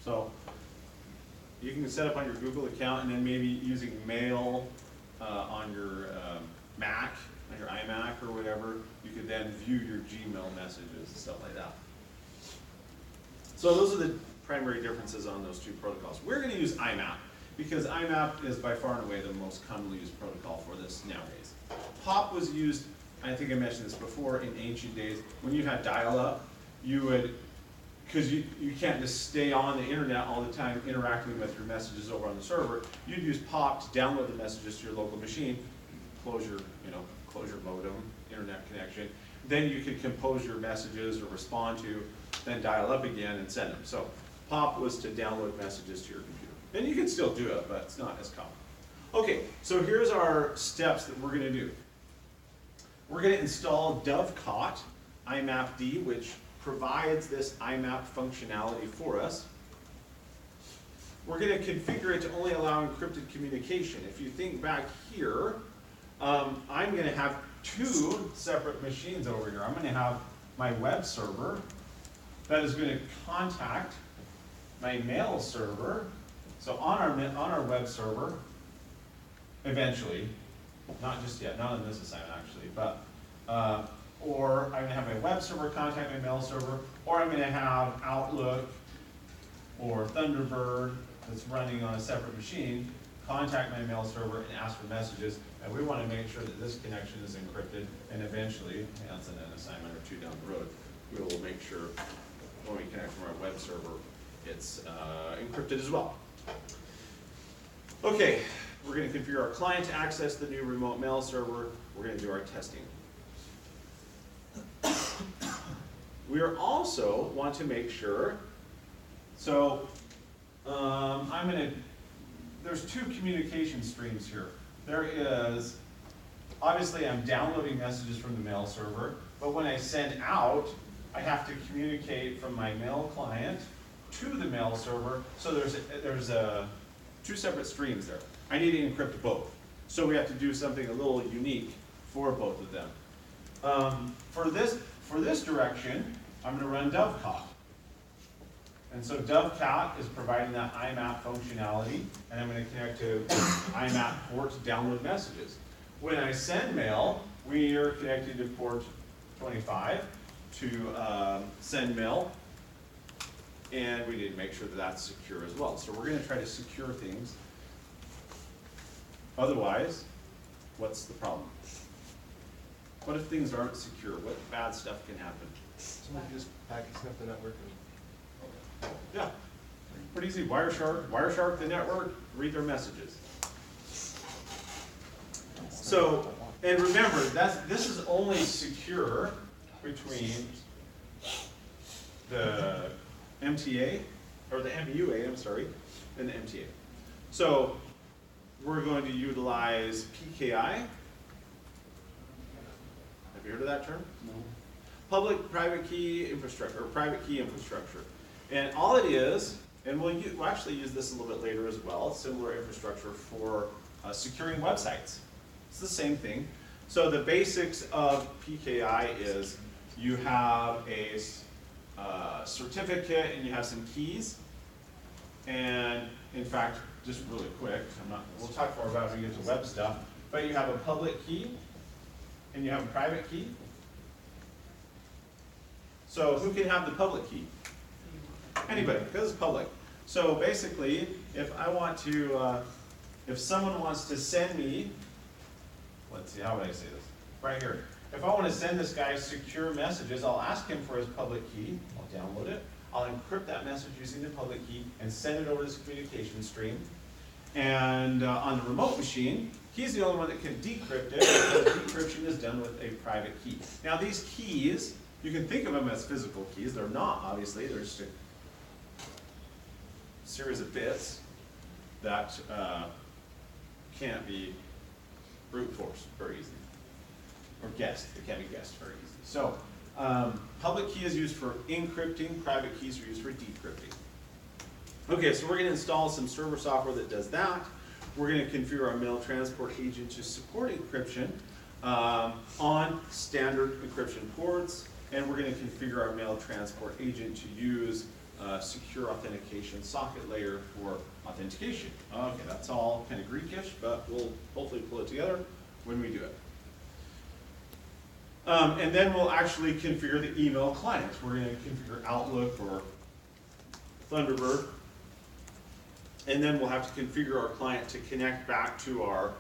So you can set up on your Google account, and then maybe using Mail on your Mac, on your iMac or whatever, you could then view your Gmail messages and stuff like that. So those are the primary differences on those two protocols. We're going to use IMAP because IMAP is by far and away the most commonly used protocol for this nowadays. POP was used, I think I mentioned this before, in ancient days. When you had dial-up, you would, because you can't just stay on the internet all the time interacting with your messages over on the server, you'd use POP to download the messages to your local machine, close your modem, internet connection. Then you could compose your messages or respond to, then dial up again and send them. So POP was to download messages to your computer. And you can still do it, but it's not as common. Okay, so here's our steps that we're going to do. We're going to install Dovecot IMAP-D, which provides this IMAP functionality for us. We're going to configure it to only allow encrypted communication. If you think back here, I'm going to have two separate machines over here. I'm going to have my web server that is going to contact my mail server. So on our web server, eventually, not just yet, not on this assignment actually, but or I'm going to have my web server contact my mail server, or I'm going to have Outlook or Thunderbird that's running on a separate machine contact my mail server and ask for messages, and we want to make sure that this connection is encrypted, and eventually, that's an assignment or two down the road, we will make sure when we connect from our web server, it's encrypted as well. Okay, we're going to configure our client to access the new remote mail server. We're going to do our testing. We are also want to make sure, so there's two communication streams here. There is, obviously I'm downloading messages from the mail server, but when I send out, I have to communicate from my mail client to the mail server, so there's two separate streams there. I need to encrypt both. So we have to do something a little unique for both of them. For this direction, I'm going to run Dovecot. And so Dovecot is providing that IMAP functionality, and I'm going to connect to IMAP port to download messages. When I send mail, we are connected to port 25 to send mail, and we need to make sure that that's secure as well. So we're going to try to secure things. Otherwise, what's the problem? What if things aren't secure? What bad stuff can happen? Somebody just packet sniff the network and... Yeah, pretty easy. Wireshark the network, read their messages. So, and remember, this is only secure between the MTA, or the MUA, I'm sorry, and the MTA. So, we're going to utilize PKI. Have you heard of that term? No. Public-private key infrastructure, or private key infrastructure. And all it is, and we'll actually use this a little bit later as well, similar infrastructure for securing websites. It's the same thing. So the basics of PKI is you have a certificate and you have some keys. And in fact, just really quick, we'll talk more about it when we get to web stuff, but you have a public key and you have a private key. So who can have the public key? Anybody, because it's public. So basically, if I want to, if someone wants to send me, let's see, how would I say this? Right here. If I want to send this guy secure messages, I'll ask him for his public key. I'll download it. I'll encrypt that message using the public key and send it over this communication stream. And on the remote machine, he's the only one that can decrypt it because decryption is done with a private key. Now these keys, you can think of them as physical keys. They're not, obviously. They're just a series of bits that can't be brute force very easily, or guessed. They can't be guessed very easily. So public key is used for encrypting. Private keys are used for decrypting. Okay, so we're going to install some server software that does that. We're going to configure our mail transport agent to support encryption on standard encryption ports. And we're going to configure our mail transport agent to use secure authentication socket layer for authentication. Okay, that's all kind of Greekish, but we'll hopefully pull it together when we do it. And then we'll actually configure the email client. We're going to configure Outlook or Thunderbird. And then we'll have to configure our client to connect back to our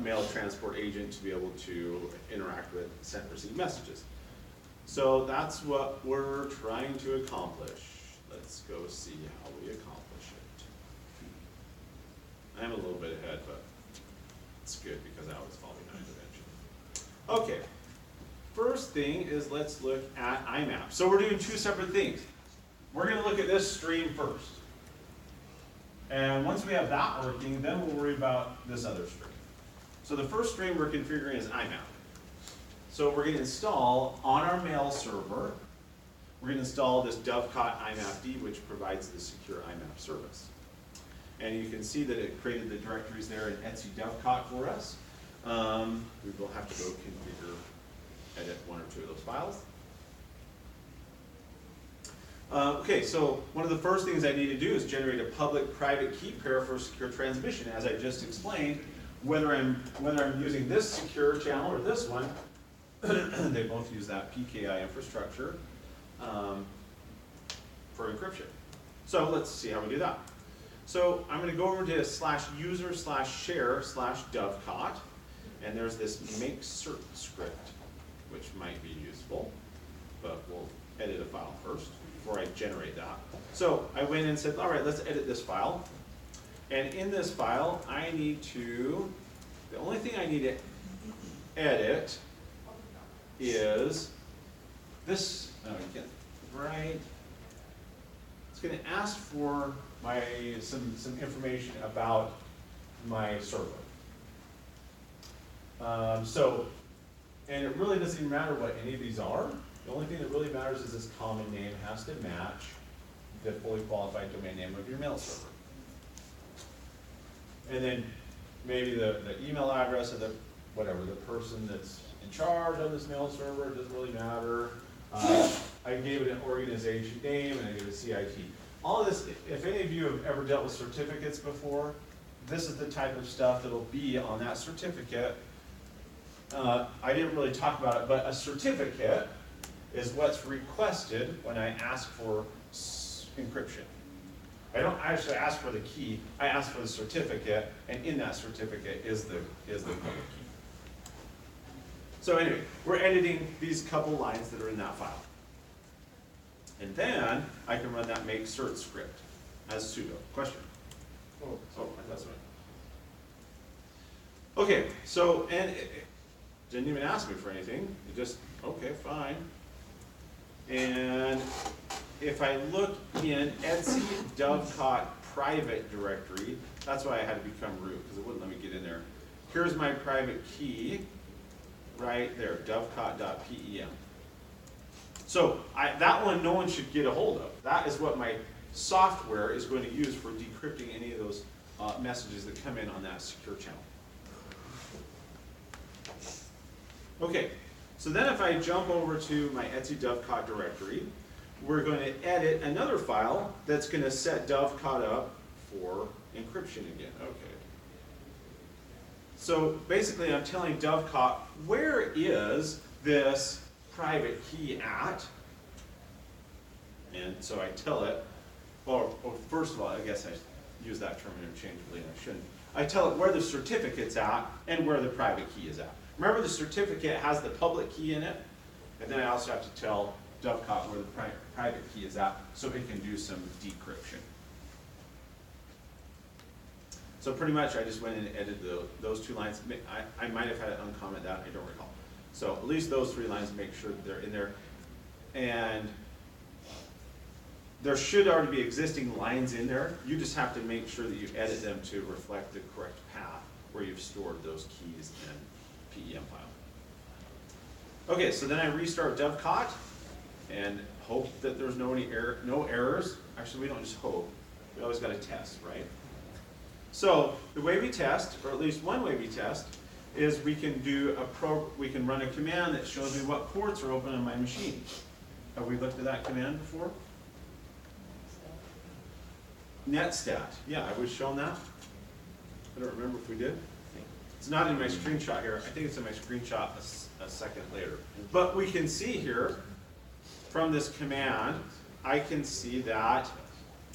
mail transport agent to be able to interact with send and receive messages. So that's what we're trying to accomplish. Let's go see how we accomplish it. I'm a little bit ahead, but it's good because I always fall behind eventually. Okay, first thing is let's look at IMAP. So we're doing two separate things. We're going to look at this stream first. And once we have that working, then we'll worry about this other stream. So the first stream we're configuring is IMAP. So we're going to install on our mail server, we're going to install this Dovecot IMAPD, which provides the secure IMAP service. And you can see that it created the directories there in Etsy Dovecot for us. We will have to go configure, edit one or two of those files. Okay, so one of the first things I need to do is generate a public-private key pair for secure transmission. As I just explained, whether I'm using this secure channel or this one, they both use that PKI infrastructure for encryption. So let's see how we do that. So I'm going to go over to /user/share/dovecot, and there's this make cert script, which might be useful, but we'll edit a file first before I generate that. So I went and said, all right, let's edit this file. And in this file, I need to, the only thing I need to edit is this, no, you can't, right? It's going to ask for some information about my server. And it really doesn't even matter what any of these are. The only thing that really matters is this common name has to match the fully qualified domain name of your mail server. And then maybe the email address of the person that's in charge of this mail server, it doesn't really matter. I gave it an organization name and I gave it CIT. All of this, if any of you have ever dealt with certificates before, this is the type of stuff that'll be on that certificate. I didn't really talk about it, but a certificate is what's requested when I ask for encryption. I don't actually ask for the key, I ask for the certificate, and in that certificate is the public key. So anyway, we're editing these couple lines that are in that file. And then I can run that make cert script as sudo. Question? Oh, that's right. Okay, so, and it didn't even ask me for anything. It just, okay, fine. And if I look in Etsy Dovecot private directory, that's why I had to become root, because it wouldn't let me get in there. Here's my private key, right there, dovecot.pem. So that one no one should get a hold of. That is what my software is going to use for decrypting any of those messages that come in on that secure channel. Okay, so then if I jump over to my Etsy Dovecot directory, we're going to edit another file that's going to set Dovecot up for encryption again. Okay. So basically I'm telling Dovecot, where is this private key at? And so I tell it, or first of all, I guess I use that term interchangeably and I shouldn't. I tell it where the certificate's at and where the private key is at. Remember, the certificate has the public key in it, and then I also have to tell Dovecot where the private key is at so it can do some decryption. So pretty much I just went and edited those two lines. I might have had it uncomment that, I don't recall. So at least those three lines, make sure that they're in there. And there should already be existing lines in there. You just have to make sure that you edit them to reflect the correct path where you've stored those keys in PEM file. Okay, so then I restart Dovecot and hope that there's no errors. Actually, we don't just hope. We always got to test, right? So the way we test, or at least one way we test, is we can run a command that shows me what ports are open on my machine. Have we looked at that command before? Netstat, yeah, I was shown that. I don't remember if we did. It's not in my screenshot here. I think it's in my screenshot a second later. But we can see here, from this command, I can see that